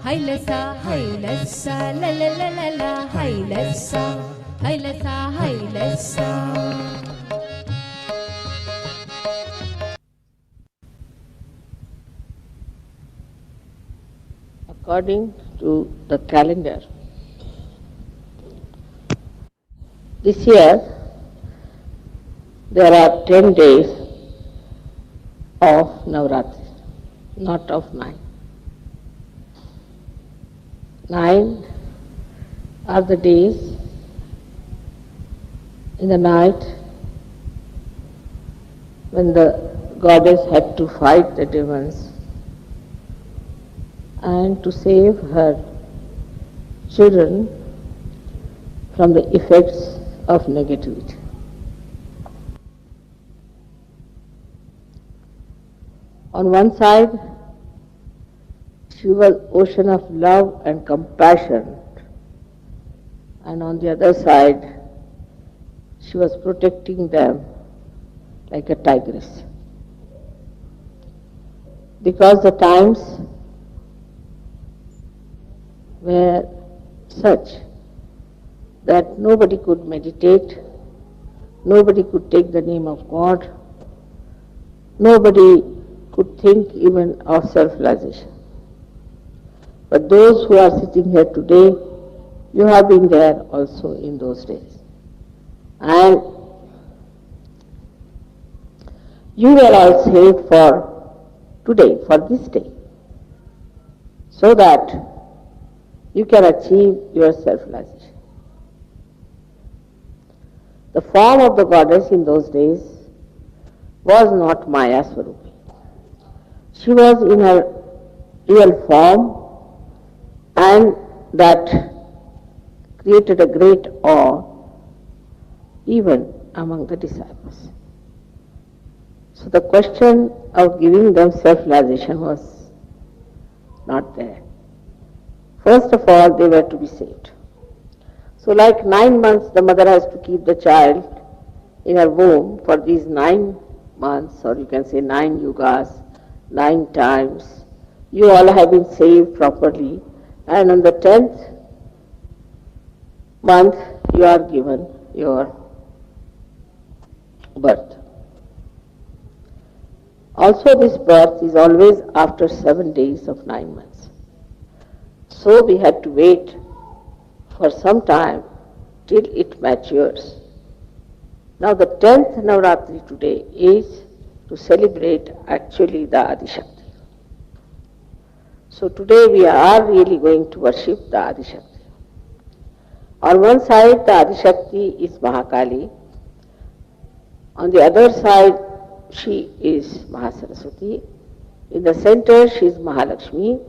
Hailasa, hailasa, la la la la la, hailasa, hailasa, hailasa. According to the calendar, this year there are 10 days of Navratri, not of 9. 9 are the days in the night when the goddess had to fight the demons and to save her children from the effects of negativity. On one side, she was ocean of love and compassion, and on the other side, she was protecting them like a tigress. Because the times were such that nobody could meditate, nobody could take the name of God, nobody could think even of self-realization. But those who are sitting here today, you have been there also in those days. And you were all saved for today, for this day, so that you can achieve your self-realization. The form of the goddess in those days was not Maya Swarupi. She was in her real form, and that created a great awe even among the disciples. So the question of giving them self-realization was not there. First of all, they were to be saved. So like 9 months, the mother has to keep the child in her womb for these 9 months, or you can say 9 yugas, 9 times. You all have been saved properly, and on the 10th month, you are given your birth. Also, this birth is always after 7 days of 9 months. So we had to wait for some time till it matures. Now the 10th Navratri today is to celebrate actually the Adishakti. So today we are really going to worship the Adishakti. On one side the Adishakti is Mahakali. On the other side she is Mahasaraswati. In the center she is Mahalakshmi.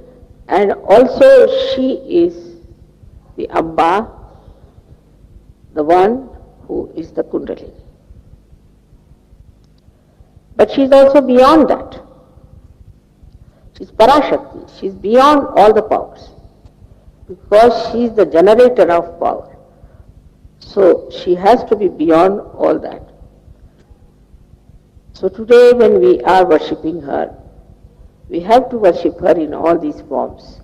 And also she is the Amba, the one who is the Kundalini. But she is also beyond that. She is Parashakti. She is beyond all the powers, because she is the generator of power. So she has to be beyond all that. So today when we are worshipping her, we have to worship her in all these forms.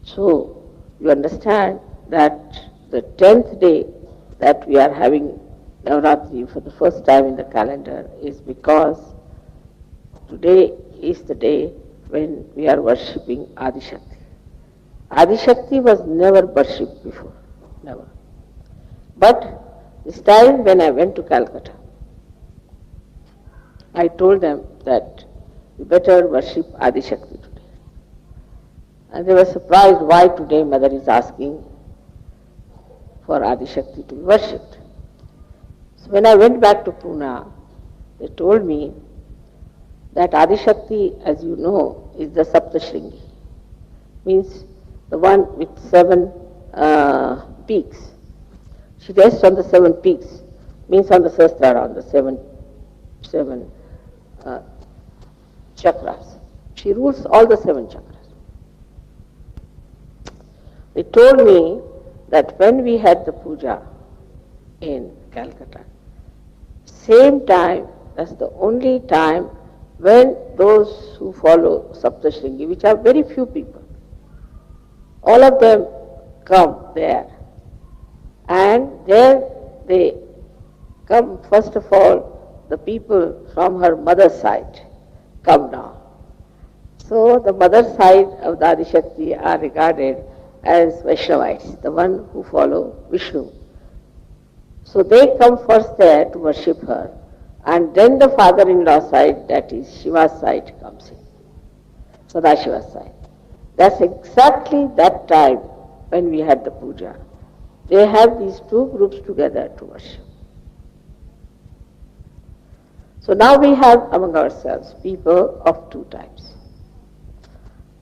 So you understand that the 10th day that we are having Navratri for the first time in the calendar is because today is the day when we are worshipping Adishakti. Adishakti was never worshipped before, never. But this time when I went to Calcutta, I told them that you better worship Adishakti today. And they were surprised why today Mother is asking for Adishakti to be worshipped. So when I went back to Pune, they told me that Adishakti, as you know, is the Saptashringi, means the one with 7 peaks. She rests on the 7 peaks, means on the Sahasrara, on the seven chakras. She rules all the 7 chakras. They told me that when we had the puja in Calcutta, same time, that's the only time when those who follow Saptashringi, which are very few people, all of them come there. And there they come, first of all, the people from her mother's side come down. So the mother side of the Adishakti are regarded as Vaishnavites, the one who follow Vishnu. So they come first there to worship her, and then the father-in-law side, that is Shiva's side, comes in, Sadashiva's side. That's exactly that time when we had the puja. They have these two groups together to worship. So now we have among ourselves people of two types.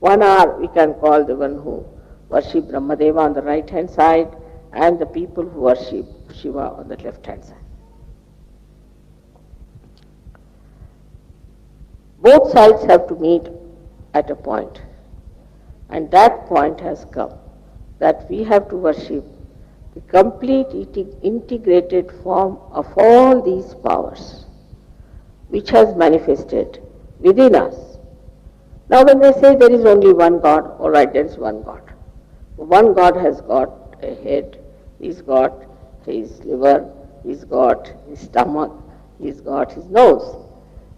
One are, we can call the one who worship Brahmadeva on the right hand side, and the people who worship Shiva on the left hand side. Both sides have to meet at a point, and that point has come, that we have to worship the complete integrated form of all these powers which has manifested within us. Now when they say there is only one God, all right, there is one God. One God has got a head, he's got his liver, he's got his stomach, he's got his nose,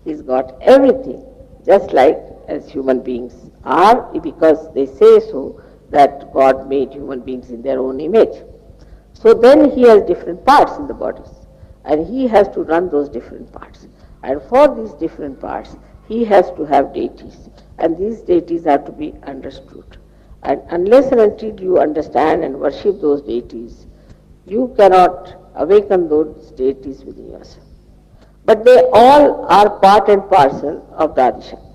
he's got everything, just like as human beings are, because they say so that God made human beings in their own image. So then he has different parts in the bodies, and he has to run those different parts. And for these different parts, he has to have deities, and these deities have to be understood. And unless and until you understand and worship those deities, you cannot awaken those deities within yourself. But they all are part and parcel of the Adishakti,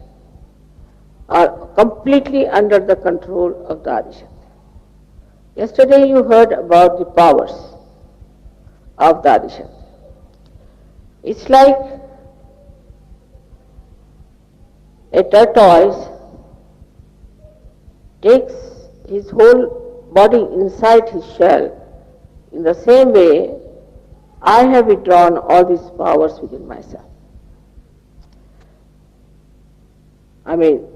are completely under the control of the Adishakti. Yesterday you heard about the powers of the Adishakti. It's like a tortoise takes his whole body inside his shell. In the same way, I have withdrawn all these powers within myself. I mean,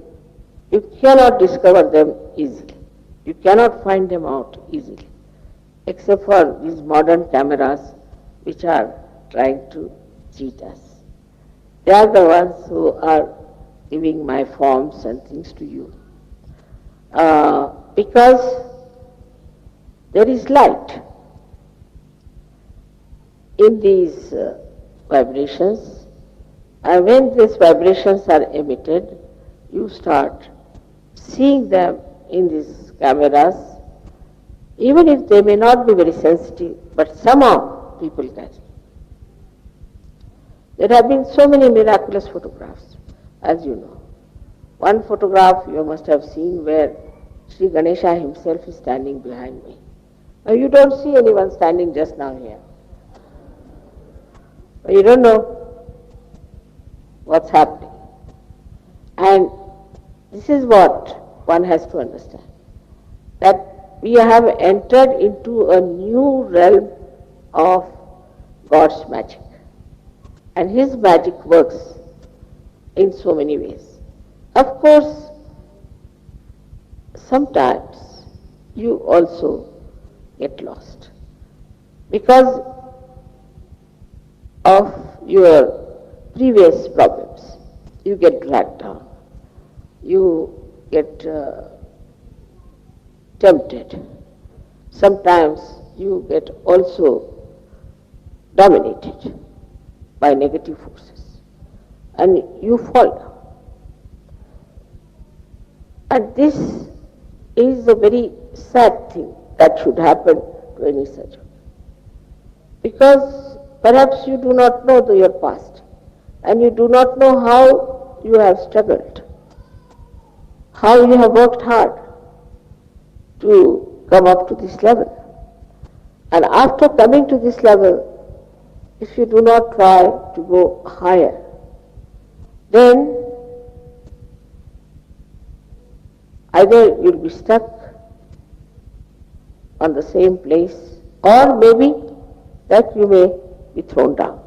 you cannot discover them easily. You cannot find them out easily, except for these modern cameras which are trying to cheat us. They are the ones who are giving my forms and things to you. Because there is light in these vibrations, and when these vibrations are emitted, you start seeing them in these cameras, even if they may not be very sensitive, but somehow people can. There have been so many miraculous photographs, as you know. One photograph you must have seen where Sri Ganesha himself is standing behind me. Now you don't see anyone standing just now here. But you don't know what's happening. And this is what one has to understand, that we have entered into a new realm of God's magic. And his magic works in so many ways. Of course, sometimes you also get lost because of your previous problems. You get dragged down. You get tempted. Sometimes you get also dominated by negative forces, and you fall down. And this is a very sad thing that should happen to any surgeon, because perhaps you do not know your past, and you do not know how you have struggled, how you have worked hard to come up to this level. And after coming to this level, if you do not try to go higher, then either you'll be stuck on the same place, or maybe that you may be thrown down.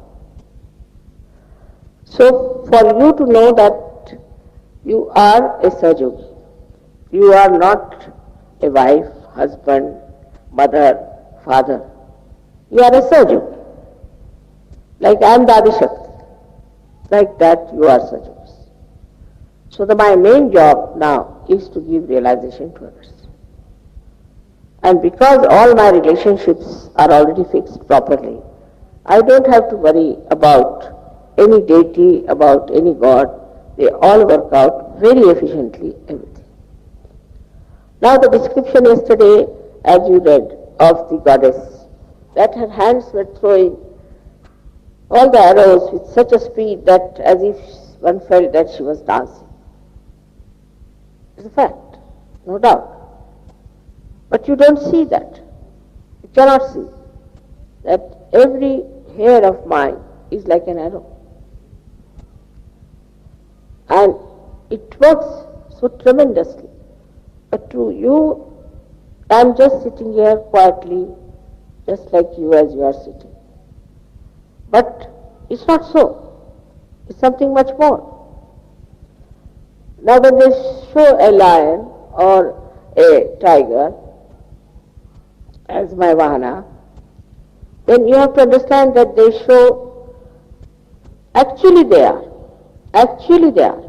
So for you to know that you are a Sahaja Yogi, you are not a wife, husband, mother, father. You are a surgeon. Like I am Dadi Shakti. Like that you are surgeons. So my main job now is to give realization to others. And because all my relationships are already fixed properly, I don't have to worry about any deity, about any god. They all work out very efficiently, everything. Now the description yesterday, as you read, of the goddess, that her hands were throwing all the arrows with such a speed that as if one felt that she was dancing. It's a fact, no doubt. But you don't see that. You cannot see that every hair of mine is like an arrow. And it works so tremendously. But to you, I am just sitting here quietly, just like you as you are sitting. But it's not so. It's something much more. Now when they show a lion or a tiger as my vahana, then you have to understand that they show actually they are. Actually they are.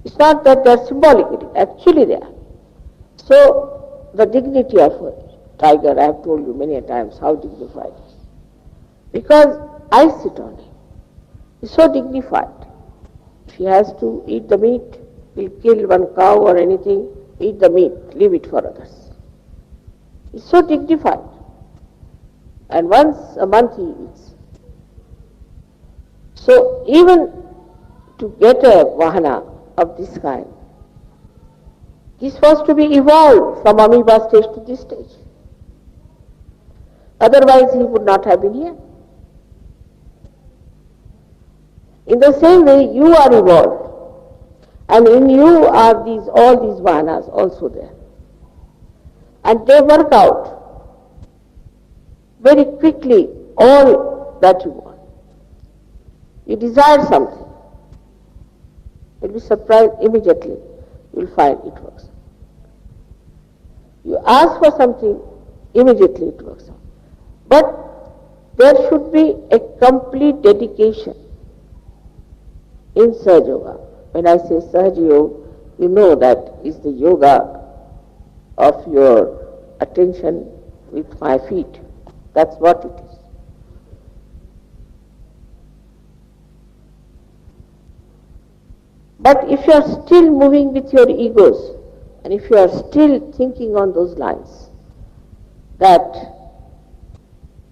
It's not that they are symbolically, actually they are. So the dignity of a tiger, I have told you many a times how dignified it is. Because I sit on him. He's so dignified. If he has to eat the meat, he'll kill one cow or anything, eat the meat, leave it for others. He's so dignified. And once a month he eats. So even to get a vahana of this kind, this was to be evolved from amoeba stage to this stage. Otherwise he would not have been here. In the same way, you are evolved, and in you are all these vahanas also there. And they work out very quickly all that you want. You desire something, you'll be surprised immediately, you'll find it works. You ask for something, immediately it works out. But there should be a complete dedication in Sahaja Yoga. When I say Sahaja Yoga, you know that is the yoga of your attention with my feet. That's what it is. But if you are still moving with your egos, and if you are still thinking on those lines, that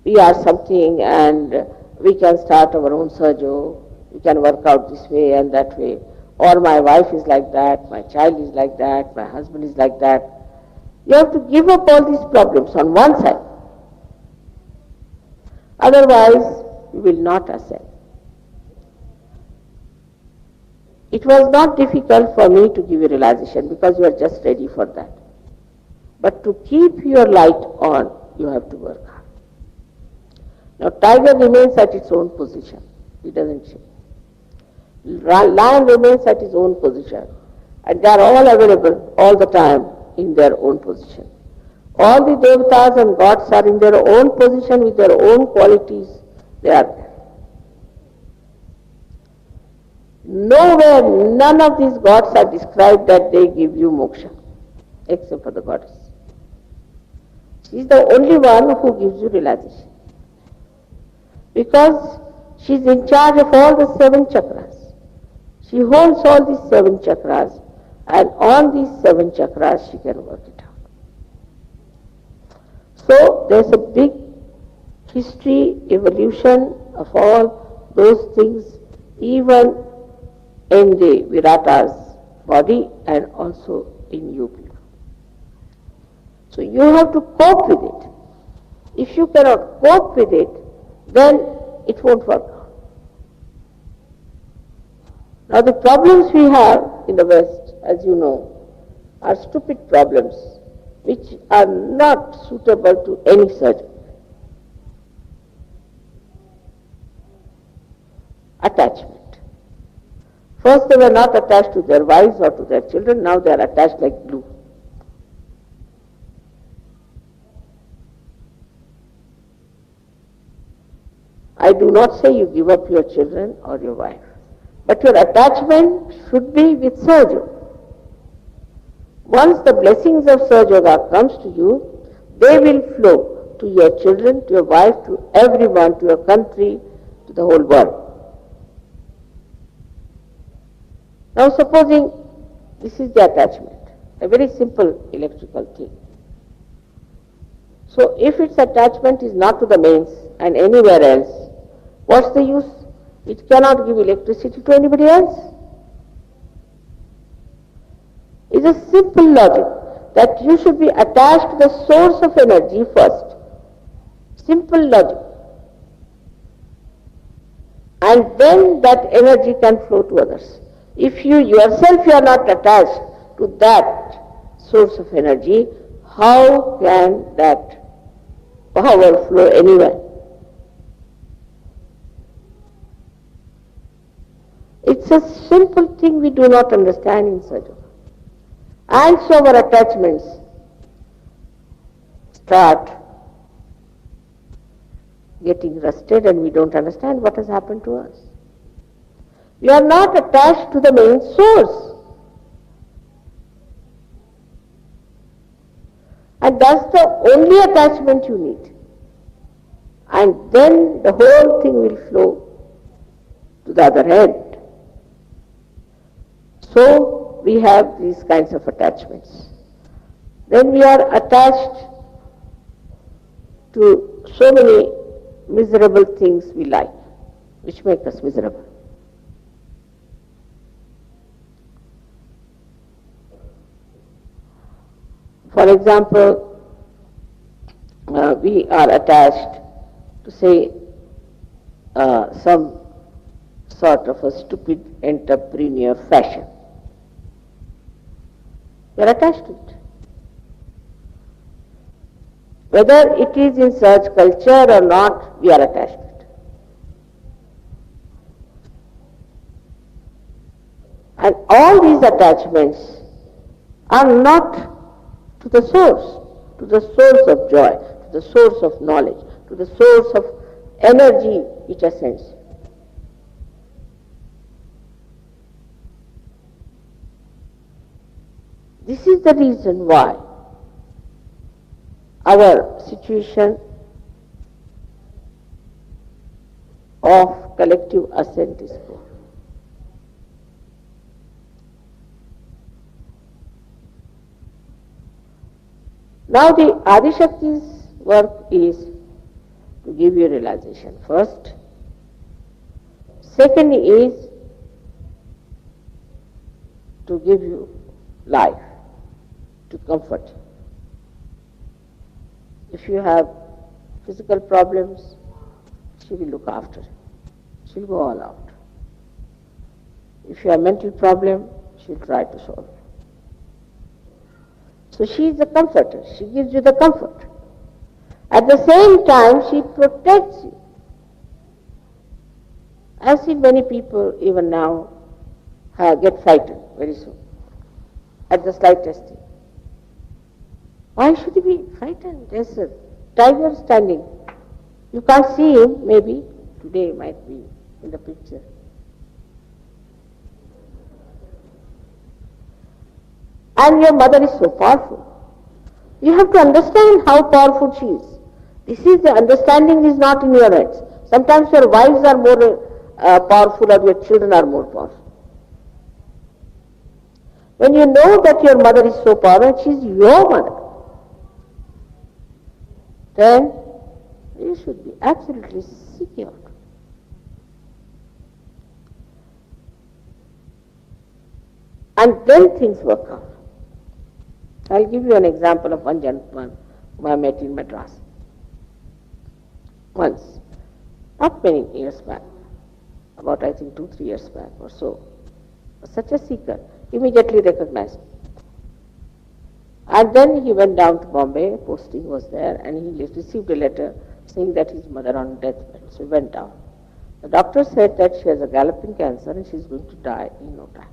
we are something and we can start our own Sahaja, we can work out this way and that way, or my wife is like that, my child is like that, my husband is like that. You have to give up all these problems on one side. Otherwise, you will not ascend. It was not difficult for me to give you realization because you are just ready for that. But to keep your light on, you have to work hard. Now, tiger remains at its own position. It doesn't change. Lion remains at his own position. And they are all available all the time in their own position. All the devatas and gods are in their own position with their own qualities. They are there. Nowhere, none of these gods are described that they give you moksha, except for the goddess. She is the only one who gives you realization. Because she is in charge of all the 7 chakras. She holds all these 7 chakras, and on these 7 chakras she can work it out. So there's a big history, evolution of all those things, even in the Virata's body and also in you people. So you have to cope with it. If you cannot cope with it, then it won't work. Now the problems we have in the West, as you know, are stupid problems which are not suitable to any surgeon. Attachment. First they were not attached to their wives or to their children, now they are attached like glue. I do not say you give up your children or your wife, but your attachment should be with Sahaja Yoga. Once the blessings of Sahaja Yoga comes to you, they will flow to your children, to your wife, to everyone, to your country, to the whole world. Now supposing this is the attachment, a very simple electrical thing. So if its attachment is not to the mains and anywhere else, what's the use? It cannot give electricity to anybody else. It's a simple logic that you should be attached to the source of energy first. Simple logic. And then that energy can flow to others. If you yourself are not attached to that source of energy, how can that power flow anywhere? It's a simple thing we do not understand in Sahaja Yoga. And so our attachments start getting rusted and we don't understand what has happened to us. We are not attached to the main source. And that's the only attachment you need. And then the whole thing will flow to the other end. So we have these kinds of attachments. Then we are attached to so many miserable things we like, which make us miserable. For example, we are attached to say some sort of a stupid entrepreneur fashion. We are attached to it. Whether it is in such culture or not, we are attached to it. And all these attachments are not to the source of joy, to the source of knowledge, to the source of energy which ascends. This is the reason why our situation of collective ascent is poor. Now the Adishakti's work is to give you realization first. Second is to give you life, to comfort you. If you have physical problems, she will look after you. She will go all out. If you have mental problem, she will try to solve it. So she is the comforter. She gives you the comfort. At the same time, she protects you. I've seen many people, even now, get frightened very soon at the slightest thing. Why should he be frightened? There's a tiger standing. You can't see him, maybe. Today might be in the picture. And your mother is so powerful. You have to understand how powerful she is. This is the understanding is not in your heads. Sometimes your wives are more powerful or your children are more powerful. When you know that your mother is so powerful, she is your mother, then you should be absolutely secure. And then things work out. I'll give you an example of one gentleman whom I met in Madras once, not many years back, about I think 2-3 years back or so. Such a seeker, immediately recognized me. And then he went down to Bombay, posting was there, and he received a letter saying that his mother on deathbed. So he went down. The doctor said that she has a galloping cancer and she is going to die in no time.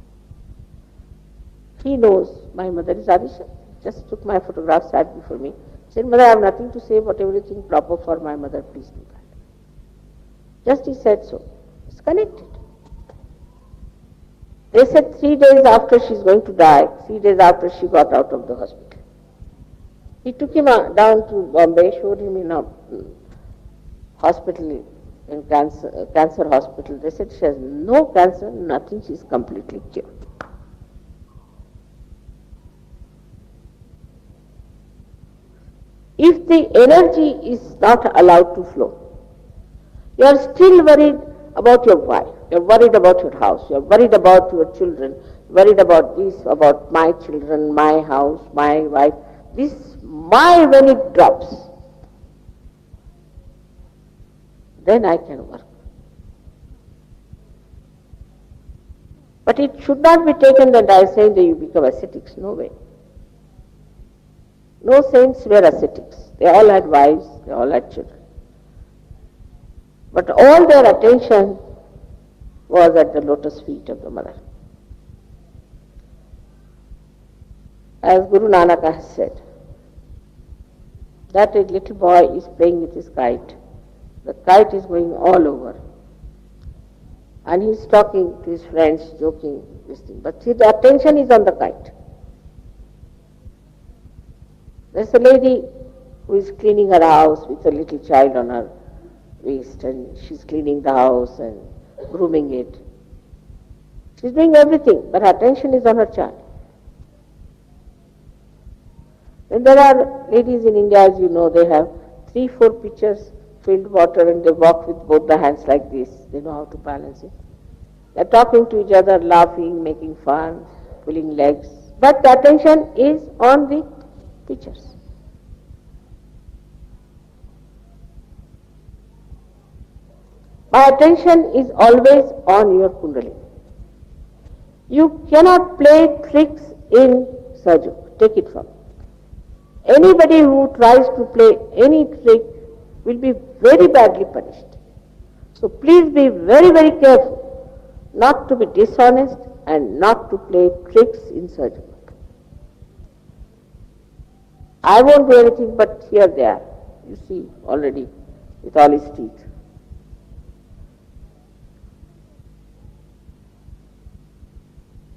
He knows my mother is Adishakti. Just took my photograph, sat before me. Said, Mother, I have nothing to say, whatever you think proper for my mother, please do that. Justice said so. It's connected. They said 3 days after she's going to die, 3 days after she got out of the hospital. He took him down to Bombay, showed him in a hospital, in cancer hospital. They said she has no cancer, nothing, she's completely cured. If the energy is not allowed to flow, you are still worried about your wife, you are worried about your house, you are worried about your children, worried about this, about my children, my house, my wife. This my, when it drops, then I can work. But it should not be taken that I say that you become ascetics. No way. No saints were ascetics. They all had wives, they all had children. But all their attention was at the lotus feet of the mother. As Guru Nanak has said, that a little boy is playing with his kite. The kite is going all over. And he is talking to his friends, joking, this thing. But see, the attention is on the kite. There's a lady who is cleaning her house with a little child on her waist, and she's cleaning the house and grooming it. She's doing everything, but her attention is on her child. And there are ladies in India, as you know, they have 3-4 pitchers filled water and they walk with both the hands like this. They know how to balance it. They're talking to each other, laughing, making fun, pulling legs. But the attention is on the pitchers. My attention is always on your Kundalini. You cannot play tricks in Sahaja. Take it from me. Anybody who tries to play any trick will be very badly punished. So please be very, very careful not to be dishonest and not to play tricks in Sahaja. I won't do anything but here they are. You see already with all his teeth.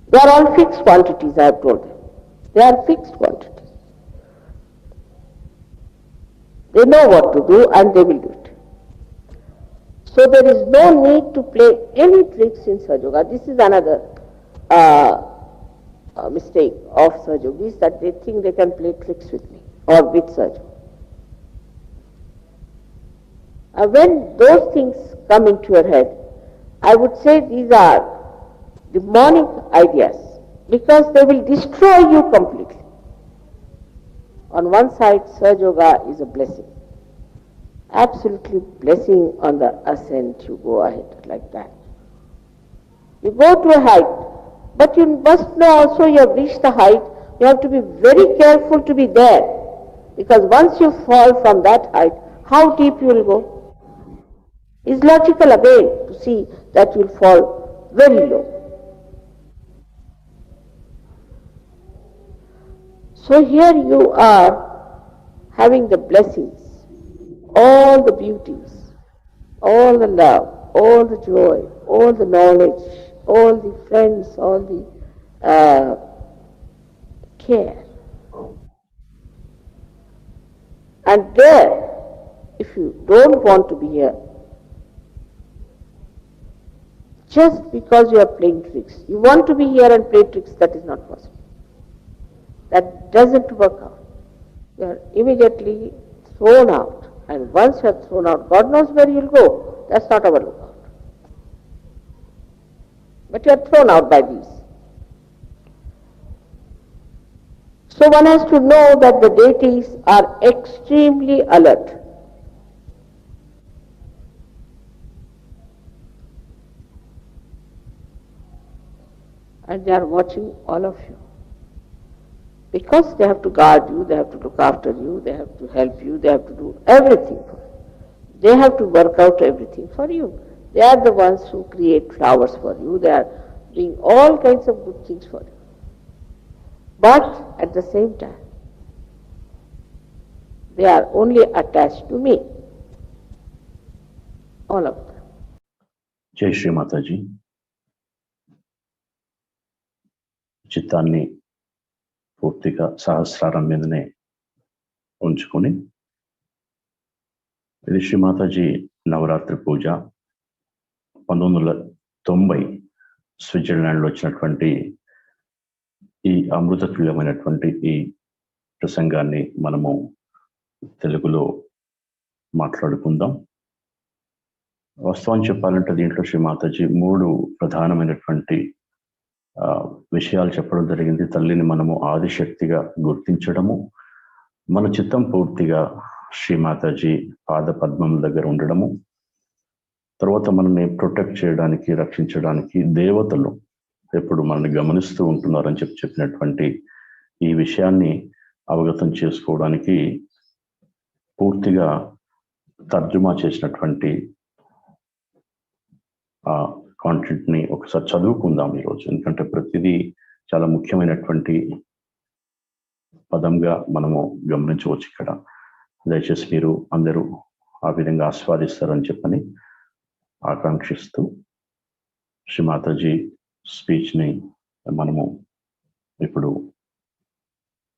They are all fixed quantities, I have told them. They are fixed quantities. They know what to do and they will do it. So there is no need to play any tricks in Sahaja Yoga. This is another mistake of Sahaja Yogis, that they think they can play tricks with me or with Sahaja. When those things come into your head, I would say these are demonic ideas, because they will destroy you completely. On one side, Sahaja Yoga is a blessing. Absolutely blessing on the ascent. You go ahead like that. You go to a height, but you must know also you have reached the height. You have to be very careful to be there, because once you fall from that height, how deep you will go? It's logical again to see that you will fall very low. So here you are having the blessings, all the beauties, all the love, all the joy, all the knowledge, all the friends, all the care. And there, if you don't want to be here, just because you are playing tricks, you want to be here and play tricks, that is not possible. That doesn't work out. You are immediately thrown out. And once you are thrown out, God knows where you will go. That's not our lookout. But you are thrown out by these. So one has to know that the deities are extremely alert. And they are watching all of you. Because they have to guard you, they have to look after you, they have to help you, they have to do everything for you. They have to work out everything for you. They are the ones who create flowers for you, they are doing all kinds of good things for you. But at the same time, they are only attached to me. All of them. జై శ్రీ మాతాజీ. చిత్తాన్ని పూర్తిగా సహస్రారం మీదనే ఉంచుకొని, ఇది శ్రీ మాతాజీ నవరాత్రి పూజ 1990 స్విట్జర్లాండ్లో వచ్చినటువంటి ఈ అమృతతుల్యమైనటువంటి ఈ ప్రసంగాన్ని మనము తెలుగులో మాట్లాడుకుందాం. వాస్తవం చెప్పాలంటే దీంట్లో శ్రీ మాతాజీ 3 ప్రధానమైనటువంటి విషయాలు చెప్పడం జరిగింది. తల్లిని మనము ఆదిశక్తిగా గుర్తించడము, మన చిత్తం పూర్తిగా శ్రీ మాతాజీ పాద పద్మం దగ్గర ఉండడము, తర్వాత మనల్ని ప్రొటెక్ట్ చేయడానికి, రక్షించడానికి దేవతలు ఎప్పుడు మనల్ని గమనిస్తూ ఉంటున్నారని చెప్పినటువంటి ఈ విషయాన్ని అవగతం చేసుకోవడానికి పూర్తిగా తర్జుమా చేసినటువంటి ఆ కాంటెంట్ని ఒకసారి చదువుకుందాం ఈరోజు. ఎందుకంటే ప్రతిదీ చాలా ముఖ్యమైనటువంటి పదంగా మనము గమనించవచ్చు ఇక్కడ. దయచేసి మీరు అందరూ ఆ విధంగా ఆస్వాదిస్తారని చెప్పని ఆకాంక్షిస్తూ శ్రీ మాతాజీ స్పీచ్ని మనము ఇప్పుడు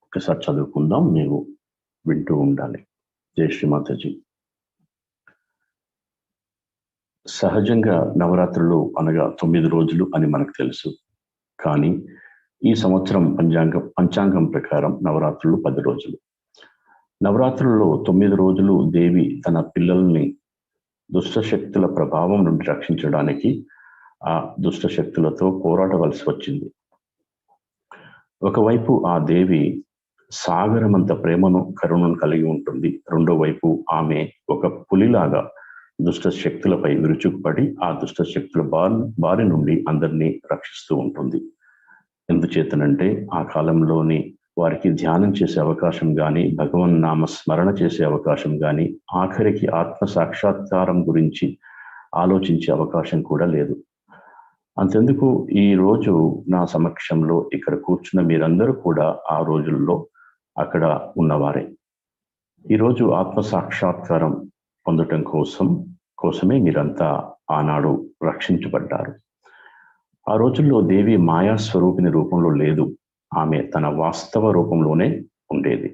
ఒకసారి చదువుకుందాం. మీరు వింటూ ఉండాలి. జై శ్రీ మాతాజీ. సహజంగా నవరాత్రులు అనగా 9 రోజులు అని మనకు తెలుసు. కానీ ఈ సంవత్సరం పంచాంగం ప్రకారం నవరాత్రులు 10 రోజులు. నవరాత్రుల్లో 9 రోజులు దేవి తన పిల్లల్ని దుష్టశక్తుల ప్రభావం నుండి రక్షించడానికి ఆ దుష్టశక్తులతో పోరాడవలసి వచ్చింది. ఒకవైపు ఆ దేవి సాగరమంత ప్రేమను, కరుణను కలిగి ఉంటుంది. రెండో వైపు ఆమె ఒక పులిలాగా దుష్ట శక్తులపై విరుచుకుపడి ఆ దుష్ట శక్తుల బారి నుండి అందరినీ రక్షిస్తూ ఉంటుంది. ఎందుచేతనంటే ఆ కాలంలోని వారికి ధ్యానం చేసే అవకాశం కానీ, భగవన్ నామ స్మరణ చేసే అవకాశం కానీ, ఆఖరికి ఆత్మ సాక్షాత్కారం గురించి ఆలోచించే అవకాశం కూడా లేదు. అంతెందుకు ఈ రోజు నా సమక్షంలో ఇక్కడ కూర్చున్న మీరందరూ కూడా ఆ రోజుల్లో అక్కడ ఉన్నవారే. ఈరోజు ఆత్మ సాక్షాత్కారం పొందటం కోసమే మీరంతా ఆనాడు రక్షించబడ్డారు. ఆ రోజుల్లో దేవి మాయాస్వరూపిణి రూపంలో లేదు. ఆమె తన వాస్తవ రూపంలోనే ఉండేది.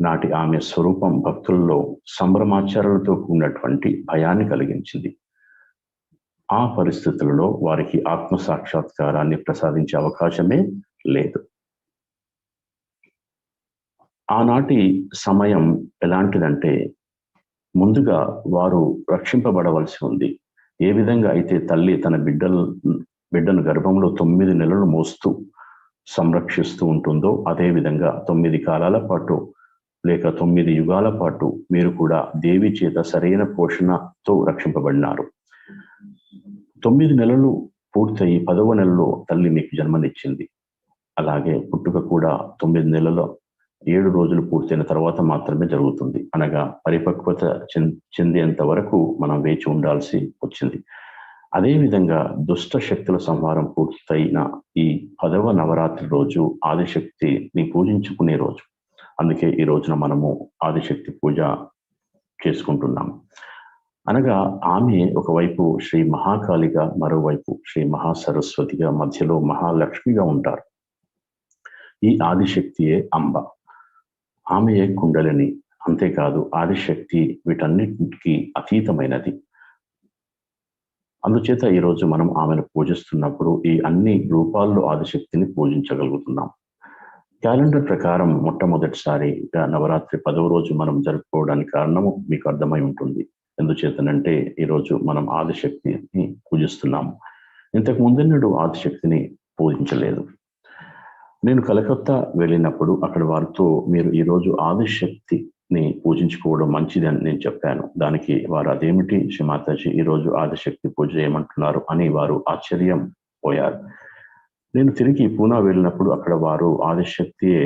నాటి ఆమె స్వరూపం భక్తుల్లో సంభ్రమాచారాలతో కూడినటువంటి భయాన్ని కలిగించింది. ఆ పరిస్థితులలో వారికి ఆత్మ సాక్షాత్కారాన్ని ప్రసాదించే అవకాశమే లేదు. ఆనాటి సమయం ఎలాంటిదంటే, ముందుగా వారు రక్షింపబడవలసి ఉంది. ఏ విధంగా అయితే తల్లి తన బిడ్డను గర్భంలో 9 నెలలు మోస్తూ సంరక్షిస్తూ ఉంటుందో, అదే విధంగా 9 కాలాల పాటు లేక 9 యుగాల పాటు మీరు కూడా దేవి చేత సరైన పోషణతో రక్షింపబడినారు. 9 నెలలు పూర్తయి 10వ నెలలో తల్లి మీకు జన్మనిచ్చింది. అలాగే పుట్టుక కూడా 9 నెలల 7 రోజులు పూర్తయిన తర్వాత మాత్రమే జరుగుతుంది. అనగా పరిపక్వత చెందేంత వరకు మనం వేచి ఉండాల్సి వచ్చింది. అదేవిధంగా దుష్ట శక్తుల సంహారం పూర్తయిన ఈ 10వ నవరాత్రి రోజు ఆదిశక్తిని పూజించుకునే రోజు. అందుకే ఈ రోజున మనము ఆదిశక్తి పూజ చేసుకుంటున్నాము. అనగా ఆమె ఒకవైపు శ్రీ మహాకాళిగా, మరోవైపు శ్రీ మహాసరస్వతిగా, మధ్యలో మహాలక్ష్మిగా ఉంటారు. ఈ ఆదిశక్తియే అంబ, ఆమెయే కుండలిని. అంతేకాదు ఆదిశక్తి వీటన్నిటికీ అతీతమైనది. అందుచేత ఈరోజు మనం ఆమెను పూజిస్తున్నప్పుడు ఈ అన్ని రూపాల్లో ఆదిశక్తిని పూజించగలుగుతున్నాం. క్యాలెండర్ ప్రకారం మొట్టమొదటిసారిగా నవరాత్రి 10వ రోజు మనం జరుపుకోవడానికి కారణము మీకు అర్థమై ఉంటుంది. ఎందుచేతనంటే ఈరోజు మనం ఆదిశక్తిని పూజిస్తున్నాము. ఇంతకు ముందెన్నడూ ఆదిశక్తిని పూజించలేదు. నేను కలకత్తా వెళ్ళినప్పుడు అక్కడ వారితో మీరు ఈరోజు ఆదిశక్తిని పూజించుకోవడం మంచిది అని నేను చెప్పాను. దానికి వారు అదేమిటి శ్రీ మాతాజీ, ఈరోజు ఆదిశక్తి పూజ ఏమంటున్నారు అని వారు ఆశ్చర్యం పోయారు. నేను తిరిగి పూనా వెళ్ళినప్పుడు అక్కడ వారు ఆదిశక్తియే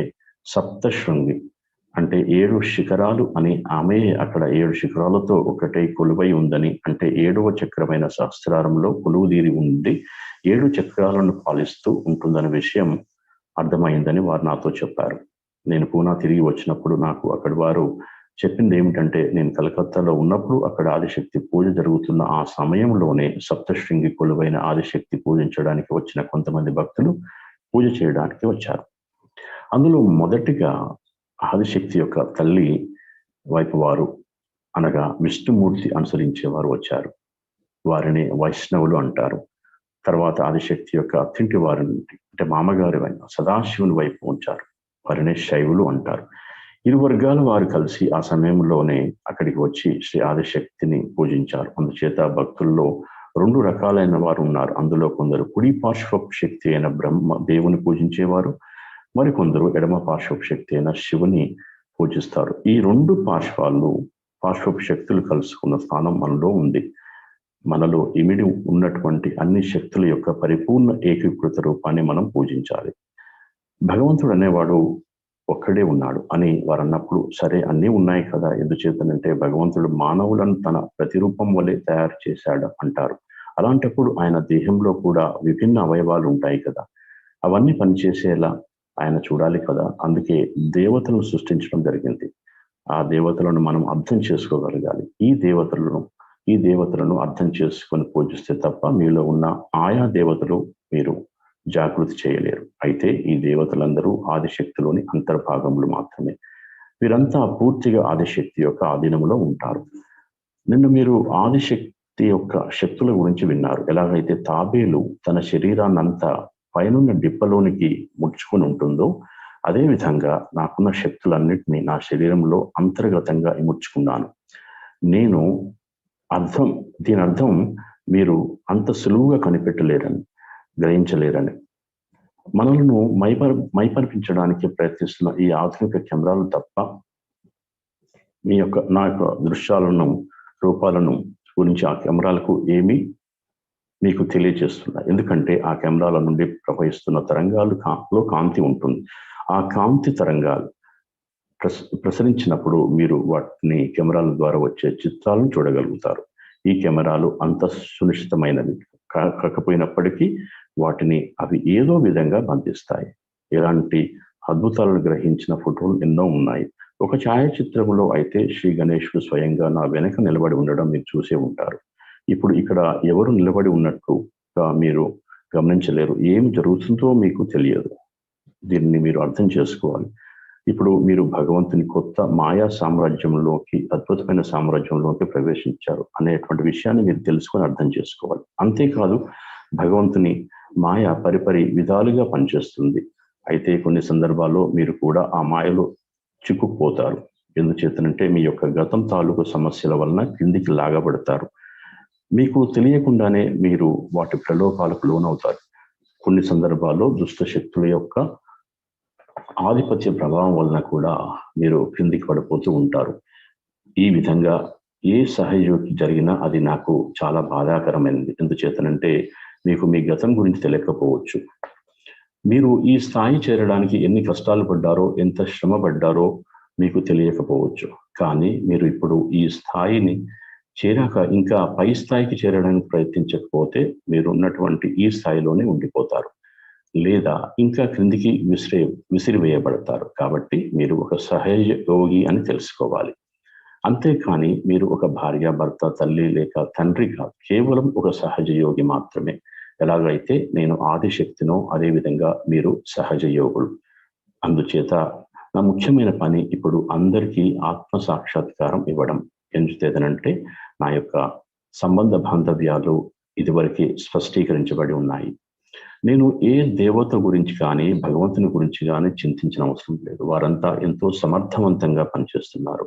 సప్తశృంగి అంటే 7 శిఖరాలు అని, ఆమె అక్కడ 7 శిఖరాలతో ఒకటే కొలువై ఉందని, అంటే 7వ చక్రమైన సహస్రారంలో కొలువుదీరి ఉండి 7 చక్రాలను పాలిస్తూ ఉంటుందనే విషయం అర్థమైందని వారు నాతో చెప్పారు. నేను పూనా తిరిగి వచ్చినప్పుడు నాకు అక్కడ వారు చెప్పింది ఏమిటంటే, నేను కలకత్తాలో ఉన్నప్పుడు అక్కడ ఆదిశక్తి పూజ జరుగుతున్న ఆ సమయంలోనే సప్తశృంగి కొలువైన ఆదిశక్తి పూజించడానికి వచ్చిన కొంతమంది భక్తులు పూజ చేయడానికి వచ్చారు. అందులో మొదటిగా ఆదిశక్తి యొక్క తల్లి వైపు వారు, అనగా విష్ణుమూర్తి అనుసరించేవారు వచ్చారు. వారిని వైష్ణవులు అంటారు. తర్వాత ఆదిశక్తి యొక్క అత్తింటి వారిని, అంటే మామగారి వైపు సదాశివుని వైపు ఉంచారు. వారిని శైవులు అంటారు. ఇరు వర్గాల వారు కలిసి ఆ సమయంలోనే అక్కడికి వచ్చి శ్రీ ఆదిశక్తిని పూజించారు. అందుచేత భక్తుల్లో 2 రకాలైన వారు ఉన్నారు. అందులో కొందరు కుడి పార్శ్వపు శక్తి అయిన బ్రహ్మ దేవుని పూజించేవారు, మరికొందరు ఎడమ పార్శ్వపు శక్తి అయిన శివుని పూజిస్తారు. ఈ 2 పార్శ్వపు శక్తులు కలుసుకున్న స్థానం మనలో ఉంది. మనలో ఇమిడి ఉన్నటువంటి అన్ని శక్తుల యొక్క పరిపూర్ణ ఏకీకృత రూపాన్ని మనం పూజించాలి. భగవంతుడు అనేవాడు ఒక్కడే ఉన్నాడు అని వారు అన్నప్పుడు, సరే అన్నీ ఉన్నాయి కదా, ఎందుచేతనంటే భగవంతుడు మానవులను తన ప్రతిరూపం వలె తయారు చేశాడు అంటారు. అలాంటప్పుడు ఆయన దేహంలో కూడా విభిన్న అవయవాలు ఉంటాయి కదా, అవన్నీ పనిచేసేలా ఆయన చూడాలి కదా. అందుకే దేవతలను సృష్టించడం జరిగింది. ఆ దేవతలను మనం అర్థం చేసుకోగలగాలి. ఈ దేవతలను అర్థం చేసుకొని పూజిస్తే తప్ప మీలో ఉన్న ఆయా దేవతలు మీరు జాగృతి చేయలేరు. అయితే ఈ దేవతలందరూ ఆదిశక్తిలోని అంతర్భాగములు మాత్రమే. వీరంతా పూర్తిగా ఆదిశక్తి యొక్క ఆధీనంలో ఉంటారు. నిన్న మీరు ఆదిశక్తి యొక్క శక్తుల గురించి విన్నారు. ఎలాగైతే తాబేలు తన శరీరాన్నంతా పైనున్న డిప్పలోనికి ముడుచుకొని ఉంటుందో, అదే విధంగా నాకున్న శక్తులన్నిటినీ నా శరీరంలో అంతర్గతంగా ఇముడ్చుకున్నాను. దీని అర్థం మీరు అంత సులువుగా కనిపెట్టలేరని, గ్రహించలేరని. మనలను మైపరిపించడానికి ప్రయత్నిస్తున్న ఈ ఆధునిక కెమెరాలు తప్ప నా యొక్క దృశ్యాలను, రూపాలను గురించి ఆ కెమెరాలకు ఏమీ మీకు తెలియజేస్తున్నాయి. ఎందుకంటే ఆ కెమెరాల నుండి ప్రవహిస్తున్న తరంగాలలో కాంతి ఉంటుంది. ఆ కాంతి తరంగాలు ప్రసరించినప్పుడు మీరు వాటిని కెమెరాల ద్వారా వచ్చే చిత్రాలను చూడగలుగుతారు. ఈ కెమెరాలు అంత సునిశ్చితమైనవి కాకపోయినప్పటికీ అవి ఏదో విధంగా బంధిస్తాయి. ఇలాంటి అద్భుతాలను గ్రహించిన ఫోటోలు ఎన్నో ఉన్నాయి. ఒక ఛాయాచిత్రంలో అయితే శ్రీ గణేశుడు స్వయంగా నా వెనక నిలబడి ఉండడం మీరు చూసే ఉంటారు. ఇప్పుడు ఇక్కడ ఎవరు నిలబడి ఉన్నట్టుగా మీరు గమనించలేరు. ఏం జరుగుతుందో మీకు తెలియదు. దీన్ని మీరు అర్థం చేసుకోవాలి. ఇప్పుడు మీరు భగవంతుని కొత్త మాయా సామ్రాజ్యంలోకి, అద్భుతమైన సామ్రాజ్యంలోకి ప్రవేశించారు అనేటువంటి విషయాన్ని మీరు తెలుసుకొని అర్థం చేసుకోవాలి. అంతేకాదు, భగవంతుని మాయ పరిపరి విధాలుగా పనిచేస్తుంది. అయితే కొన్ని సందర్భాల్లో మీరు కూడా ఆ మాయలో చిక్కుకుపోతారు. ఎందుచేతనంటే మీ యొక్క గతం తాలూకు సమస్యల వలన కిందికి లాగబడతారు. మీకు తెలియకుండానే మీరు వాటి ప్రలోభాలకు లోనవుతారు. కొన్ని సందర్భాల్లో దుష్ట శక్తుల యొక్క ఆధిపత్య ప్రభావం వలన కూడా మీరు కిందికి పడిపోతూ ఉంటారు. ఈ విధంగా ఏ సహయోగి జరిగినా అది నాకు చాలా బాధాకరమైనది. ఎందుచేతనంటే మీకు మీ గతం గురించి తెలియకపోవచ్చు. మీరు ఈ స్థాయి చేరడానికి ఎన్ని కష్టాలు పడ్డారో, ఎంత శ్రమ పడ్డారో మీకు తెలియకపోవచ్చు. కానీ మీరు ఇప్పుడు ఈ స్థాయిని చేరాక ఇంకా పై స్థాయికి చేరడానికి ప్రయత్నించకపోతే మీరు ఉన్నటువంటి ఈ స్థాయిలోనే ఉండిపోతారు, లేదా ఇంకా క్రిందికి విసిరివేయబడతారు. కాబట్టి మీరు ఒక సహజ యోగి అని తెలుసుకోవాలి. అంతేకాని మీరు ఒక భార్య, భర్త, తల్లి లేక తండ్రి కాదు. కేవలం ఒక సహజ యోగి మాత్రమే. ఎలాగైతే నేను ఆదిశక్తినో అదేవిధంగా మీరు సహజ యోగులు. అందుచేత నా ముఖ్యమైన పని ఇప్పుడు అందరికీ ఆత్మ సాక్షాత్కారం ఇవ్వడం. ఎందుచేతనంటే నా యొక్క సంబంధ బాంధవ్యాలు ఇదివరకే స్పష్టీకరించబడి ఉన్నాయి. నేను ఏ దేవత గురించి కానీ, భగవంతుని గురించి కానీ చింతించిన అవసరం లేదు. వారంతా ఎంతో సమర్థవంతంగా పనిచేస్తున్నారు.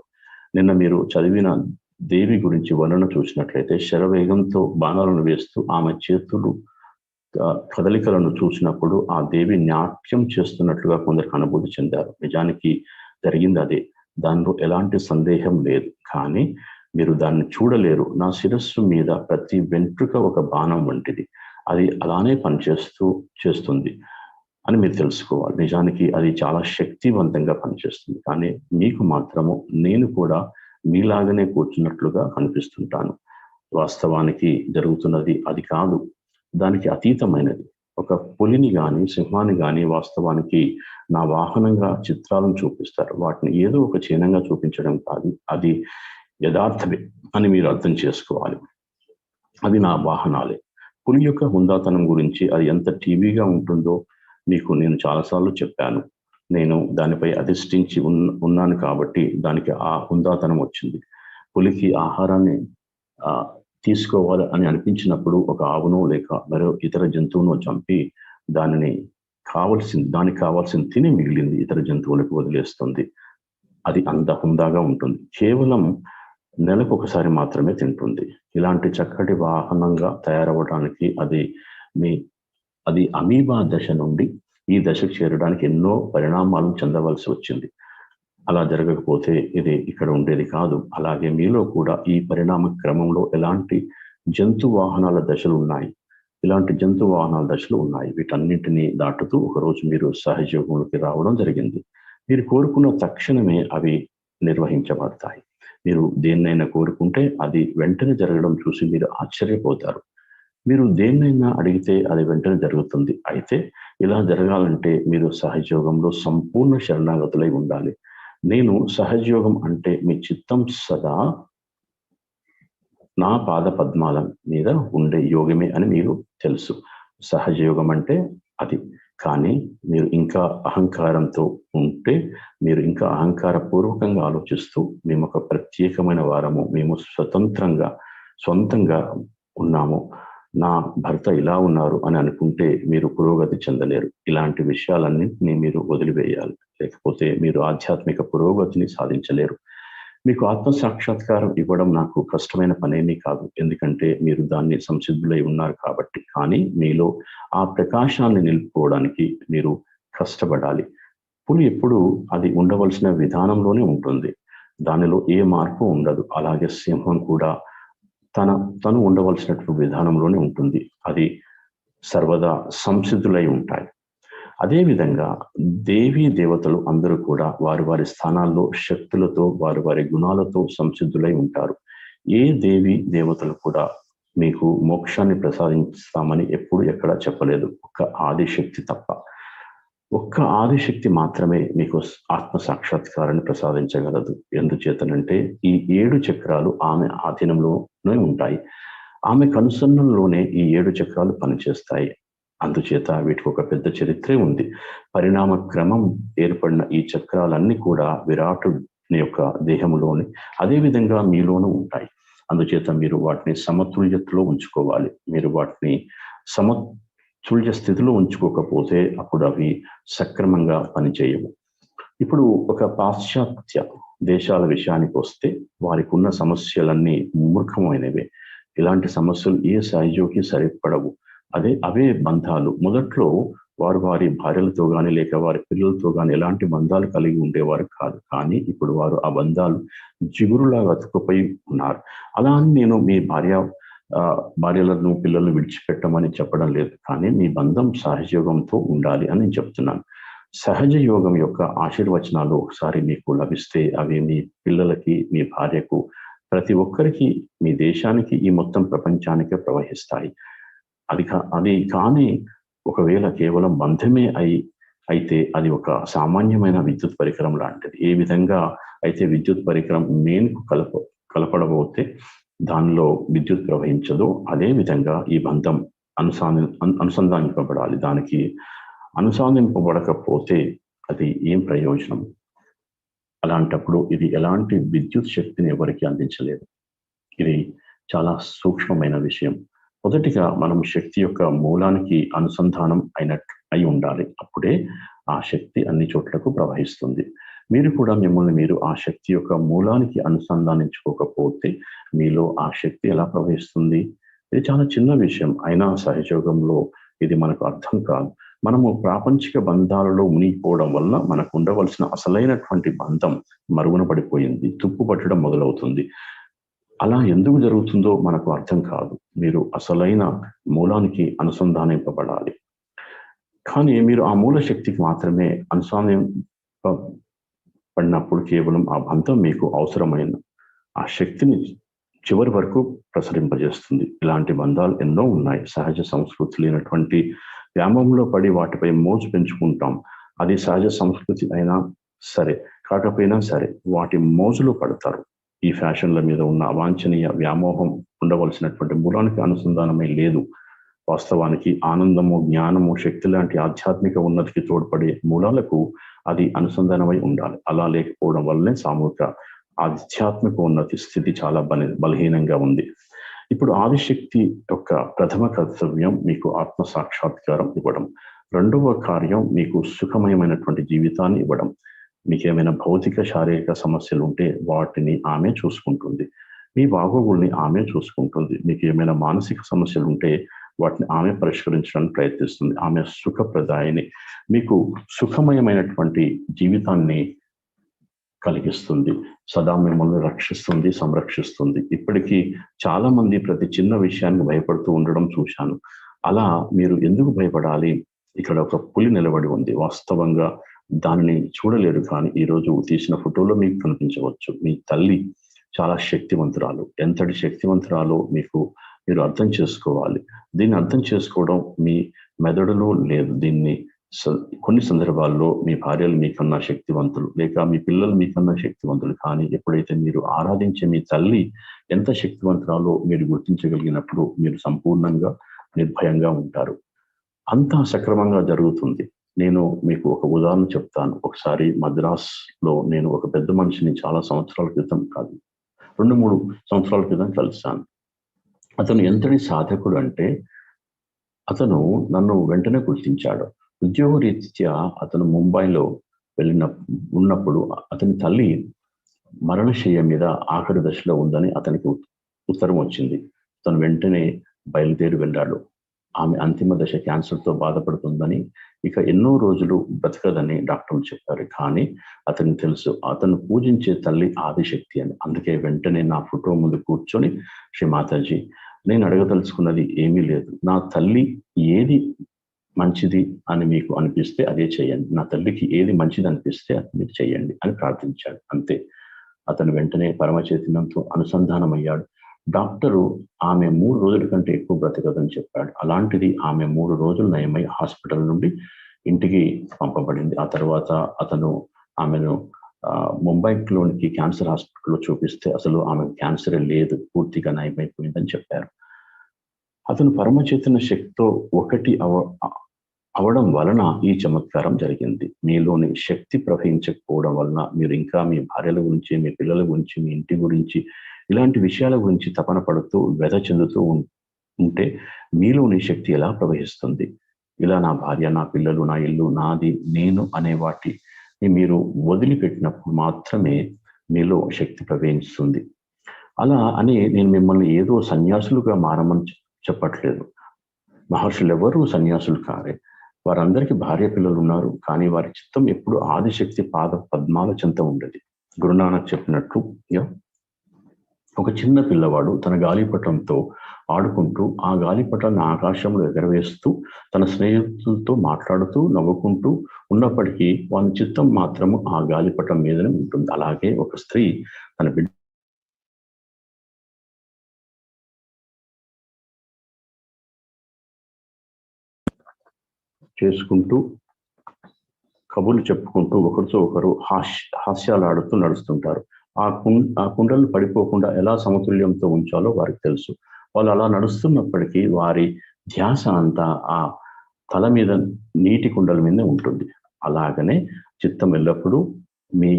నిన్న మీరు చదివిన దేవి గురించి వర్ణన చూసినట్లయితే, శరవేగంతో బాణాలను వేస్తూ ఆమె చేతులు కదలికలను చూసినప్పుడు ఆ దేవి నాట్యం చేస్తున్నట్లుగా కొందరికి అనుభూతి చెందారు. నిజానికి జరిగింది అదే. దానిలో ఎలాంటి సందేహం లేదు. కానీ మీరు దాన్ని చూడలేరు. నా శిరస్సు మీద ప్రతి వెంట్రుక ఒక బాణం వంటిది. అది అలానే చేస్తుంది అని మీరు తెలుసుకోవాలి. నిజానికి అది చాలా శక్తివంతంగా పనిచేస్తుంది. కానీ మీకు మాత్రము నేను కూడా మీలాగనే కూర్చున్నట్లుగా కనిపిస్తుంటాను. వాస్తవానికి జరుగుతున్నది అది కాదు, దానికి అతీతమైనది. ఒక పులిని కానీ సింహాన్ని కానీ వాస్తవానికి నా వాహనంగా చిత్రాలను చూపిస్తారు. వాటిని ఏదో ఒక చిహ్నంగా చూపించడం కాదు, అది యథార్థమే అని మీరు అర్థం చేసుకోవాలి. అది నా వాహనాలే. పులి యొక్క హుందాతనం గురించి అది ఎంత టీవీగా ఉంటుందో మీకు నేను చాలాసార్లు చెప్పాను. నేను దానిపై అధిష్ఠించి ఉన్నాను కాబట్టి దానికి ఆ హుందాతనం వచ్చింది. పులికి ఆహారాన్ని తీసుకోవాలి అని అనిపించినప్పుడు ఒక ఆవునో లేక మరో ఇతర జంతువును చంపి దానికి కావాల్సింది తిని మిగిలింది ఇతర జంతువులకు వదిలేస్తుంది. అది అంత హుందాగా ఉంటుంది. కేవలం నెలకు ఒకసారి మాత్రమే తింటుంది. ఇలాంటి చక్కటి వాహనంగా తయారవడానికి అది అమీబా దశ నుండి ఈ దశకు చేరడానికి ఎన్నో పరిణామాలను చెందవలసి వచ్చింది. అలా జరగకపోతే ఇది ఇక్కడ ఉండేది కాదు. అలాగే మీలో కూడా ఈ పరిణామ క్రమంలో ఎలాంటి జంతు వాహనాల దశలు ఉన్నాయి, ఇలాంటి జంతు వాహనాల దశలు ఉన్నాయి. వీటన్నింటినీ దాటుతూ ఒకరోజు మీరు సహజయోగంలోకి రావడం జరిగింది. మీరు కోరుకున్న తక్షణమే అవి నిర్వహించబడతాయి. మీరు దేన్నైనా కోరుకుంటే అది వెంటనే జరగడం చూసి మీరు ఆశ్చర్యపోతారు. మీరు దేన్నైనా అడిగితే అది వెంటనే జరుగుతుంది. అయితే ఇలా జరగాలంటే మీరు సహజయోగంలో సంపూర్ణ శరణాగతులై ఉండాలి. నేను సహజయోగం అంటే మీ చిత్తం సదా నా పాద పద్మాల మీద ఉండే యోగమే అని మీరు తెలుసు. సహజయోగం అంటే అది. కానీ మీరు ఇంకా అహంకారంతో ఉంటే, మీరు ఇంకా అహంకారపూర్వకంగా ఆలోచిస్తూ మేము ఒక ప్రత్యేకమైన వారము, మేము సొంతంగా ఉన్నాము, నా భర్త ఇలా ఉన్నారు అని అనుకుంటే మీరు పురోగతి చెందలేరు. ఇలాంటి విషయాలన్నింటినీ మీరు వదిలివేయాలి. లేకపోతే మీరు ఆధ్యాత్మిక పురోగతిని సాధించలేరు. మీకు ఆత్మ సాక్షాత్కారం ఇవ్వడం నాకు కష్టమైన పనేమీ కాదు, ఎందుకంటే మీరు దాన్ని సంసిద్ధులై ఉన్నారు కాబట్టి. కానీ మీలో ఆ ప్రకాశాన్ని నిలుపుకోవడానికి మీరు కష్టపడాలి. పులి ఎప్పుడు అది ఉండవలసిన విధానంలోనే ఉంటుంది, దానిలో ఏ మార్పు ఉండదు. అలాగే సింహం కూడా తను ఉండవలసినటువంటి విధానంలోనే ఉంటుంది. అది సర్వదా సంసిద్ధులై ఉంటాయి. అదేవిధంగా దేవీ దేవతలు అందరూ కూడా వారి వారి స్థానాల్లో శక్తులతో వారి వారి గుణాలతో సంసిద్ధులై ఉంటారు. ఏ దేవీ దేవతలు కూడా మీకు మోక్షాన్ని ప్రసాదిస్తామని ఎప్పుడు ఎక్కడా చెప్పలేదు, ఒక్క ఆదిశక్తి తప్ప. ఒక్క ఆదిశక్తి మాత్రమే మీకు ఆత్మ సాక్షాత్కారాన్ని ప్రసాదించగలదు. ఎందుచేతనంటే ఈ 7 చక్రాలు ఆమె ఆధీనంలోనే ఉంటాయి. ఆమె కనుసన్నల్లోనే ఈ 7 చక్రాలు పనిచేస్తాయి. అందుచేత వీటికి ఒక పెద్ద చరిత్రే ఉంది. పరిణామ క్రమం ఏర్పడిన ఈ చక్రాలన్నీ కూడా విరాటుని యొక్క దేహంలోని అదేవిధంగా మీలోనూ ఉంటాయి. అందుచేత మీరు వాటిని సమతుల్యతలో ఉంచుకోవాలి. మీరు వాటిని సమతుల్య స్థితిలో ఉంచుకోకపోతే అప్పుడు అవి సక్రమంగా పనిచేయవు. ఇప్పుడు ఒక పాశ్చాత్య దేశాల విషయానికి వస్తే వారికి ఉన్న సమస్యలన్నీ మూర్ఖమైనవే. ఇలాంటి సమస్యలు ఏ సహజోకి సరిపడవు. అవే బంధాలు. మొదట్లో వారు వారి భార్యలతో కానీ లేక వారి పిల్లలతో కానీ ఎలాంటి బంధాలు కలిగి ఉండేవారు కాదు. కానీ ఇప్పుడు వారు ఆ బంధాలు జిగురులాగా అతుక్కుపోయి ఉన్నారు. అలా అని నేను మీ భార్యలను పిల్లలను విడిచిపెట్టమని చెప్పడం లేదు, కానీ మీ బంధం సహజయోగంతో ఉండాలి అని నేను చెప్తున్నాను. సహజ యోగం యొక్క ఆశీర్వచనాలు ఒకసారి మీకు లభిస్తే అవి మీ పిల్లలకి, మీ భార్యకు, ప్రతి ఒక్కరికి, మీ దేశానికి, ఈ మొత్తం ప్రపంచానికే ప్రవహిస్తాయి. అది కానీ ఒకవేళ కేవలం బంధమే అయితే అది ఒక సామాన్యమైన విద్యుత్ పరికరం లాంటిది. ఏ విధంగా అయితే విద్యుత్ పరికరం మెయిన్కు కలపడబోతే దానిలో విద్యుత్ ప్రవహించదో అదే విధంగా ఈ బంధం అనుసంధానింపబడాలి. దానికి అనుసంధానింపబడకపోతే అది ఏం ప్రయోజనం? అలాంటప్పుడు ఇది ఎలాంటి విద్యుత్ శక్తిని ఎవరికి అందించలేదు. ఇది చాలా సూక్ష్మమైన విషయం. మొదటిగా మనం శక్తి యొక్క మూలానికి అనుసంధానం అయి ఉండాలి. అప్పుడే ఆ శక్తి అన్ని చోట్లకు ప్రవహిస్తుంది. మీరు కూడా మిమ్మల్ని మీరు ఆ శక్తి యొక్క మూలానికి అనుసంధానించుకోకపోతే మీలో ఆ శక్తి ఎలా ప్రవహిస్తుంది? ఇది చాలా చిన్న విషయం, అయినా సహజయోగంలో ఇది మనకు అర్థం కాదు. మనము ప్రాపంచిక బంధాలలో మునిగిపోవడం వల్ల మనకు ఉండవలసిన అసలైనటువంటి బంధం మరుగున పడిపోయింది, తుప్పు పట్టడం మొదలవుతుంది. అలా ఎందుకు జరుగుతుందో మనకు అర్థం కాదు. మీరు అసలైన మూలానికి అనుసంధానింపబడాలి. కానీ మీరు ఆ మూల శక్తికి మాత్రమే అనుసంధానింపబడినప్పుడు కేవలం ఆ బంధం మీకు అవసరమైన ఆ శక్తిని చివరి వరకు ప్రసరింపజేస్తుంది. ఇలాంటి బంధాలు ఎన్నో ఉన్నాయి. సహజ సంస్కృతి లేనటువంటి వ్యామోహంలో పడి వాటిపై మోజు పెంచుకుంటాం. అది సహజ సంస్కృతి అయినా సరే, కాకపోయినా సరే వాటి మోజులో పడతారు. ఈ ఫ్యాషన్ల మీద ఉన్న అవాంఛనీయ వ్యామోహం ఉండవలసినటువంటి మూలానికి అనుసంధానమై లేదు. వాస్తవానికి ఆనందము, జ్ఞానము, శక్తి లాంటి ఆధ్యాత్మిక ఉన్నతికి తోడ్పడే మూలాలకు అది అనుసంధానమై ఉండాలి. అలా లేకపోవడం వల్లనే సామూహిక ఆధ్యాత్మిక ఉన్నతి స్థితి చాలా బలహీనంగా ఉంది. ఇప్పుడు ఆదిశక్తి యొక్క ప్రథమ కర్తవ్యం మీకు ఆత్మ సాక్షాత్కారం ఇవ్వడం. రెండవ కార్యం మీకు సుఖమయమైనటువంటి జీవితాన్ని ఇవ్వడం. మీకేమైనా భౌతిక శారీరక సమస్యలు ఉంటే వాటిని ఆమె చూసుకుంటుంది. మీ బాగోగుల్ని ఆమె చూసుకుంటుంది. మీకు ఏమైనా మానసిక సమస్యలు ఉంటే వాటిని ఆమె పరిష్కరించడానికి ప్రయత్నిస్తుంది. ఆమె సుఖప్రదాయిని. మీకు సుఖమయమైనటువంటి జీవితాన్ని కలిగిస్తుంది. సదా మిమ్మల్ని రక్షిస్తుంది, సంరక్షిస్తుంది. ఇప్పటికీ చాలా మంది ప్రతి చిన్న విషయానికి భయపడుతూ ఉండడం చూశాను. అలా మీరు ఎందుకు భయపడాలి? ఇక్కడ ఒక పులి నిలబడి ఉంది. వాస్తవంగా దానిని చూడలేరు, కానీ ఈరోజు తీసిన ఫోటోలో మీకు కనిపించవచ్చు. మీ తల్లి చాలా శక్తివంతురాలు. ఎంతటి శక్తివంతురాలో మీరు అర్థం చేసుకోవాలి. దీన్ని అర్థం చేసుకోవడం మీ మెదడులో లేదు. దీన్ని కొన్ని సందర్భాల్లో మీ భార్యలు మీకన్నా శక్తివంతులు, లేక మీ పిల్లలు మీకన్నా శక్తివంతులు. కానీ ఎప్పుడైతే మీరు ఆరాధించే మీ తల్లి ఎంత శక్తివంతురాలో మీరు గుర్తించగలిగినప్పుడు మీరు సంపూర్ణంగా నిర్భయంగా ఉంటారు. అంతా సక్రమంగా జరుగుతుంది. నేను మీకు ఒక ఉదాహరణ చెప్తాను. ఒకసారి మద్రాస్లో నేను ఒక పెద్ద మనిషిని చాలా సంవత్సరాల క్రితం, కాదు 2-3 సంవత్సరాల క్రితం కలిశాను. అతను ఎంతటి సాధకుడు అంటే అతను నన్ను వెంటనే గుర్తించాడు. ఉద్యోగరీత్యా అతను ముంబైలో ఉన్నప్పుడు అతని తల్లి మరణశయ్య మీద ఆఖరి దశలో ఉందని అతనికి ఉత్తరం వచ్చింది. అతను వెంటనే బయలుదేరి వెళ్ళాడు. ఆమె అంతిమ దశ క్యాన్సర్తో బాధపడుతుందని, ఇక ఎన్నో రోజులు బ్రతకదని డాక్టర్లు చెప్పారు. కానీ అతనికి తెలుసు అతను పూజించే తల్లి ఆదిశక్తి అని. అందుకే వెంటనే నా ఫోటో ముందు కూర్చొని, శ్రీ మాతాజీ, నేను అడగదలుచుకున్నది ఏమీ లేదు. నా తల్లి ఏది మంచిది అని మీకు అనిపిస్తే అదే చేయండి. నా తల్లికి ఏది మంచిది అనిపిస్తే అది మీరు చేయండి అని ప్రార్థించాడు. అంతే. అతను వెంటనే పరమ చైతన్యంతో అనుసంధానమయ్యాడు. డాక్టరు ఆమె 3 రోజుల కంటే ఎక్కువ బ్రతకదని చెప్పాడు. అలాంటిది ఆమె 3 రోజులు నయమై హాస్పిటల్ నుండి ఇంటికి పంపబడింది. ఆ తర్వాత అతను ఆమెను ముంబైలోనికి క్యాన్సర్ హాస్పిటల్లో చూపిస్తే అసలు ఆమె క్యాన్సరే లేదు, పూర్తిగా నయమైపోయిందని చెప్పారు. అతను పరమ చైతన్య శక్తితో ఒకటి అవడం వలన ఈ చమత్కారం జరిగింది. మీలోని శక్తి ప్రవహించకపోవడం వలన మీరు ఇంకా మీ భార్యల గురించి, మీ పిల్లల గురించి, మీ ఇంటి గురించి, ఇలాంటి విషయాల గురించి తపన పడుతూ వ్యధ చెందుతూ ఉంటే మీలోని శక్తి ఎలా ప్రవహిస్తుంది? ఇలా నా భార్య, నా పిల్లలు, నా ఇల్లు, నాది, నేను అనే వాటిని మీరు వదిలిపెట్టినప్పుడు మాత్రమే మీలో శక్తి ప్రవహిస్తుంది. అలా అని నేను మిమ్మల్ని ఏదో సన్యాసులుగా మారమని చెప్పట్లేదు. మహర్షులు ఎవరు సన్యాసులు కారే. వారందరికీ భార్య పిల్లలు ఉన్నారు. కానీ వారి చిత్తం ఎప్పుడు ఆదిశక్తి పాద పద్మాల చెంత ఉండేది. గురునానక్ చెప్పినట్లు, ఒక చిన్న పిల్లవాడు తన గాలిపటంతో ఆడుకుంటూ ఆ గాలిపటాన్ని ఆకాశంలో ఎగరవేస్తూ తన స్నేహితులతో మాట్లాడుతూ నవ్వుకుంటూ ఉన్నప్పటికీ వాని చిత్తం మాత్రము ఆ గాలిపటం మీదనే ఉంటుంది. అలాగే ఒక స్త్రీ తన బిడ్డ చేసుకుంటూ కబుర్లు చెప్పుకుంటూ ఒకరితో ఒకరు హాస్యాలాడుతూ నడుస్తుంటారు. ఆ కుండలు పడిపోకుండా ఎలా సమతుల్యంతో ఉంచాలో వారికి తెలుసు. వాళ్ళు అలా నడుస్తున్నప్పటికీ వారి ధ్యాస అంతా ఆ తల మీద నీటి కుండల మీదే ఉంటుంది. అలాగనే చిత్తం ఎల్లప్పుడూ మీ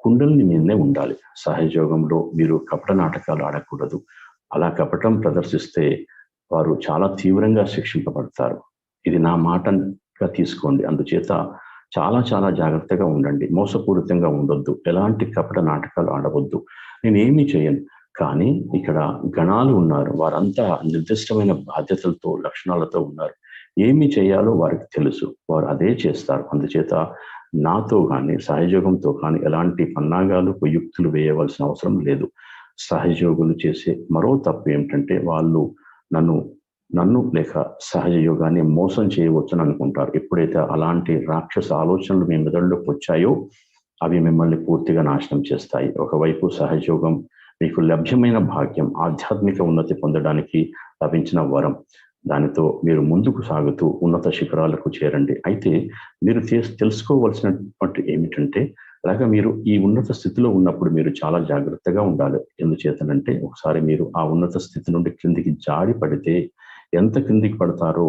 కుండల్ని మీదనే ఉండాలి. సహజయోగంలో మీరు కపట నాటకాలు ఆడకూడదు. అలా కపటం ప్రదర్శిస్తే వారు చాలా తీవ్రంగా శిక్షింపబడతారు. ఇది నా మాటగా తీసుకోండి. అందుచేత చాలా చాలా జాగ్రత్తగా ఉండండి. మోసపూరితంగా ఉండొద్దు. ఎలాంటి కపట నాటకాలు ఆడవద్దు. నేనేమీ చేయను. కానీ ఇక్కడ గణాలు ఉన్నారు. వారంతా నిర్దిష్టమైన బాధ్యతలతో, లక్షణాలతో ఉన్నారు. ఏమి చేయాలో వారికి తెలుసు. వారు అదే చేస్తారు. అందుచేత నాతో కానీ సహజయోగంతో కానీ ఎలాంటి పన్నాగాలు, కుయుక్తులు వేయవలసిన అవసరం లేదు. సహజయోగులు చేసే మరో తప్పు ఏమిటంటే వాళ్ళు నన్ను లేక సహజ యోగాన్ని మోసం చేయవచ్చని అనుకుంటారు. ఎప్పుడైతే అలాంటి రాక్షస ఆలోచనలు మీ మెదడులోకి వచ్చాయో అవి మిమ్మల్ని పూర్తిగా నాశనం చేస్తాయి. ఒకవైపు సహజయోగం మీకు లభ్యమైన భాగ్యం, ఆధ్యాత్మిక ఉన్నతి పొందడానికి లభించిన వరం. దానితో మీరు ముందుకు సాగుతూ ఉన్నత శిఖరాలకు చేరండి. అయితే మీరు తెలుసుకోవాల్సినటువంటి ఏమిటంటే, అలాగా మీరు ఈ ఉన్నత స్థితిలో ఉన్నప్పుడు మీరు చాలా జాగ్రత్తగా ఉండాలి. ఎందుచేతనంటే ఒకసారి మీరు ఆ ఉన్నత స్థితి నుండి క్రిందికి జారి పడితే ఎంత క్రిందికి పడతారో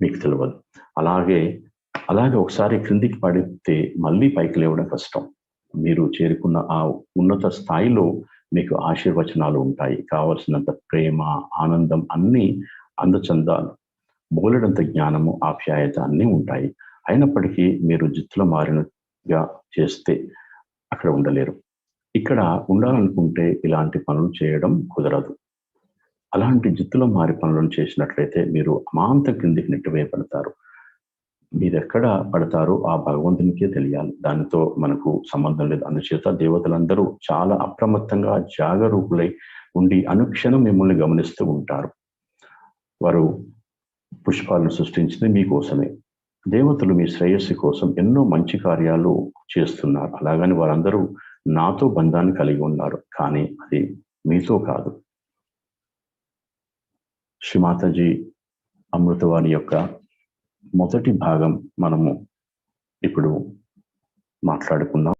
మీకు తెలియదు. అలాగే ఒకసారి క్రిందికి పడితే మళ్ళీ పైకి లేవడం కష్టం. మీరు చేరుకున్న ఆ ఉన్నత స్థాయిలో మీకు ఆశీర్వచనాలు ఉంటాయి. కావలసినంత ప్రేమ, ఆనందం, అన్నీ అందచందాలు, బోలెడంత జ్ఞానము, ఆప్యాయత అన్నీ ఉంటాయి. అయినప్పటికీ మీరు జిత్తుల మారినగా చేస్తే అక్కడ ఉండలేరు. ఇక్కడ ఉండాలనుకుంటే ఇలాంటి పనులు చేయడం కుదరదు. అలాంటి జిత్తుల మారి పనులను చేసినట్లయితే మీరు అమాంతం క్రిందికి నెట్టివేయబడతారు. మీరెక్కడ పడతారో ఆ భగవంతునికే తెలియాలి. దానితో మనకు సంబంధం లేదు. అందుచేత దేవతలందరూ చాలా అప్రమత్తంగా జాగరూకులై ఉండి అనుక్షణం మిమ్మల్ని గమనిస్తూ ఉంటారు. వారు పుష్పాలను సృష్టించింది మీకోసమే. దేవతలు మీ శ్రేయస్సు కోసం ఎన్నో మంచి కార్యాలు చేస్తున్నారు. అలాగని వారందరూ నాతో బంధాన్ని కలిగి ఉన్నారు, కానీ అది మీతో కాదు. శ్రీమాతాజీ అమృతవాణి యొక్క మొదటి భాగం మనము ఇప్పుడు మాట్లాడుకుందాం.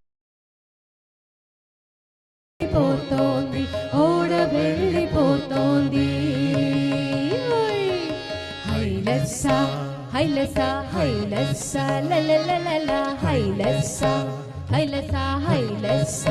పోతోంది ఓడ వెళ్ళిపోతోంది. హైలెస్స హైలెస్స హైలెస్స లలలలల హైలెస్స హైలెస్స హైలెస్స